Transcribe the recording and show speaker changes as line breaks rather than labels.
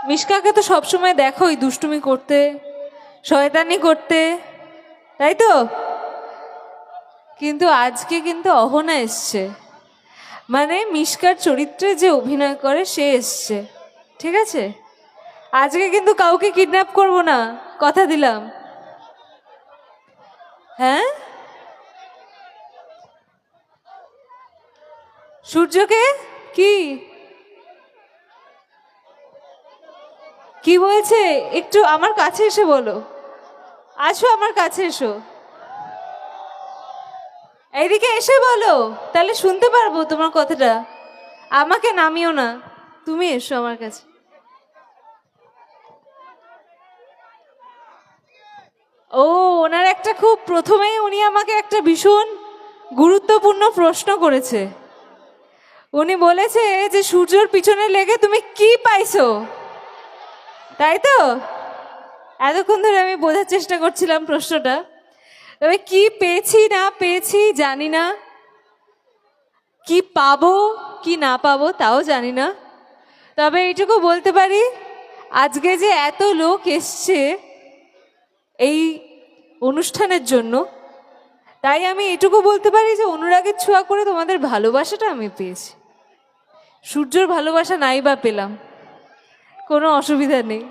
মিশকাকে তো সবসময় দেখোই দুষ্টুমি করতে, শয়তানি করতে, তাই তো? কিন্তু আজকে কিন্তু অহনা এসছে, মানে মিশকার চরিত্রে যে অভিনয় করে সে এসছে, ঠিক আছে? আজকে কিন্তু কাউকে কিডন্যাপ করব না, কথা দিলাম। হ্যাঁ, সূর্যকে কি কি বলছে? একটু আমার কাছে এসে বলো। আসো আমার কাছে এসো, এইদিকে এসে বলো, তাহলে শুনতে পারবো তোমার কথাটা। আমাকে নামিও না, তুমি এসো আমার কাছে। ও, ওনার একটা খুব প্রথমেই উনি আমাকে একটা ভীষণ গুরুত্বপূর্ণ প্রশ্ন করেছে। উনি বলেছে যে সূর্যর পিছনে লেগে তুমি কি পাইছো, তাই তো? এতক্ষণ ধরে আমি বোঝার চেষ্টা করছিলাম প্রশ্নটা। তবে কি পেয়েছি না পেয়েছি জানি না, কি পাবো কি না পাবো তাও জানি না। তবে এইটুকু বলতে পারি, আজকে যে এত লোক এসছে এই অনুষ্ঠানের জন্য, তাই আমি এটুকু বলতে পারি যে অনুরাগের ছোঁয়া করে তোমাদের ভালোবাসাটা আমি পেয়েছি। সূর্যর ভালোবাসা নাই বা পেলাম, কোনো অসুবিধা নেই।